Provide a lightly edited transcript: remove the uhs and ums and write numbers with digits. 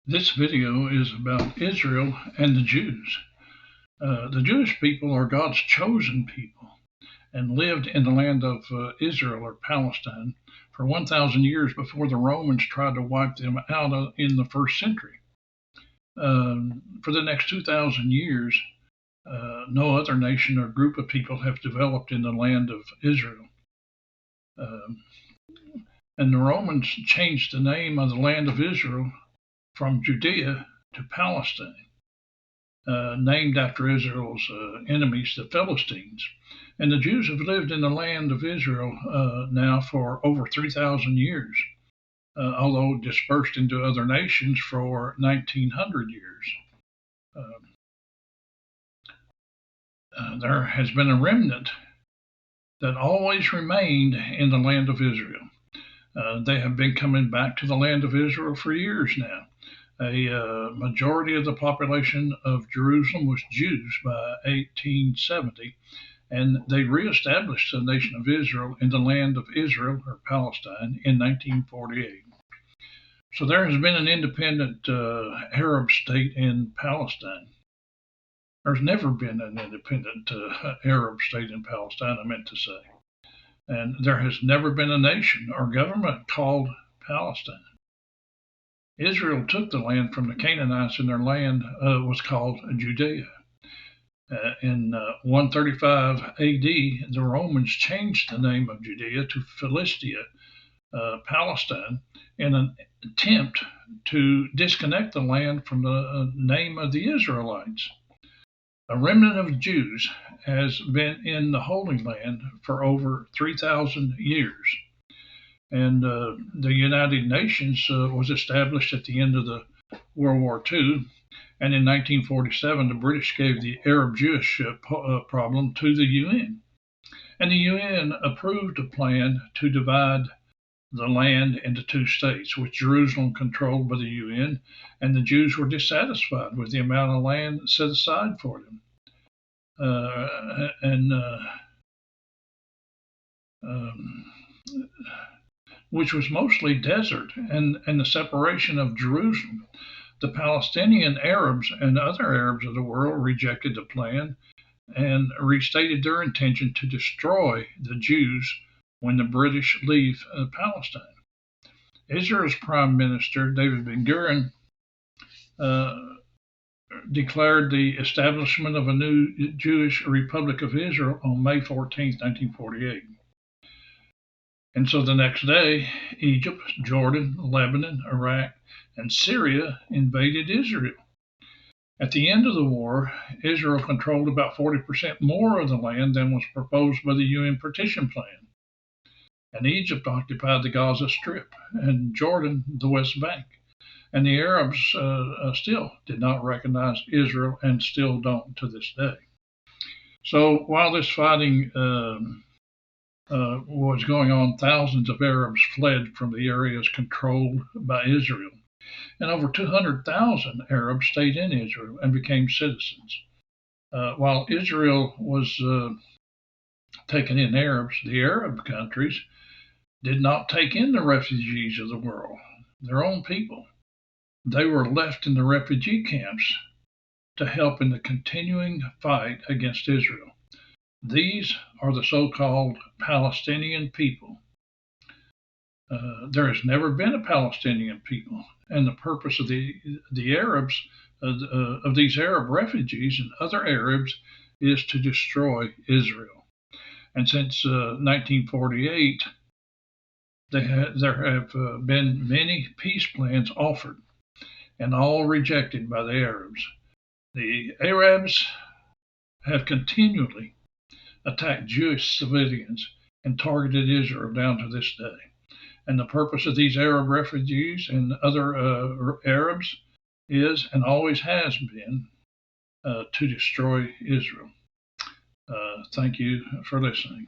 This video is about Israel and the Jews. The Jewish people are God's chosen people and lived in the land of Israel or Palestine for 1,000 years before the Romans tried to wipe them out in the first century. For the next 2,000 years, no other nation or group of people have developed in the land of Israel. And the Romans changed the name of the land of Israel from Judea to Palestine, named after Israel's enemies, the Philistines. And the Jews have lived in the land of Israel now for over 3,000 years, although dispersed into other nations for 1,900 years. There has been a remnant that always remained in the land of Israel. They have been coming back to the land of Israel for years now. A majority of the population of Jerusalem was Jews by 1870, and they reestablished the nation of Israel in the land of Israel or Palestine in 1948. So there has been an independent Arab state in Palestine. There's never been an independent Arab state in Palestine, I meant to say. And there has never been a nation or government called Palestine. Israel took the land from the Canaanites, and their land was called Judea. In 135 AD, the Romans changed the name of Judea to Philistia, Palestine, in an attempt to disconnect the land from the name of the Israelites. A remnant of Jews has been in the Holy Land for over 3,000 years. And the United Nations was established at the end of the World War II. And in 1947, the British gave the Arab-Jewish problem to the UN. And the UN approved a plan to divide the land into two states, with Jerusalem controlled by the UN, and the Jews were dissatisfied with the amount of land set aside for them. Which was mostly desert, and the separation of Jerusalem. The Palestinian Arabs and other Arabs of the world rejected the plan and restated their intention to destroy the Jews when the British leave Palestine. Israel's Prime Minister, David Ben-Gurion, declared the establishment of a new Jewish Republic of Israel on May 14, 1948. And so the next day, Egypt, Jordan, Lebanon, Iraq, and Syria invaded Israel. At the end of the war, Israel controlled about 40% more of the land than was proposed by the UN partition plan. And Egypt occupied the Gaza Strip, and Jordan the West Bank. And the Arabs still did not recognize Israel, and still don't to this day. So while this fighting was going on, thousands of Arabs fled from the areas controlled by Israel. And over 200,000 Arabs stayed in Israel and became citizens. While Israel was taking in Arabs, the Arab countries did not take in the refugees of the world, their own people. They were left in the refugee camps to help in the continuing fight against Israel. These are the so-called Palestinian people. There has never been a Palestinian people, and the purpose of the Arabs, of these Arab refugees and other Arabs, is to destroy Israel. And since 1948, there have been many peace plans offered, and all rejected by the Arabs. The Arabs have continually attacked Jewish civilians and targeted Israel down to this day. And the purpose of these Arab refugees and other Arabs is, and always has been, to destroy Israel. Thank you for listening.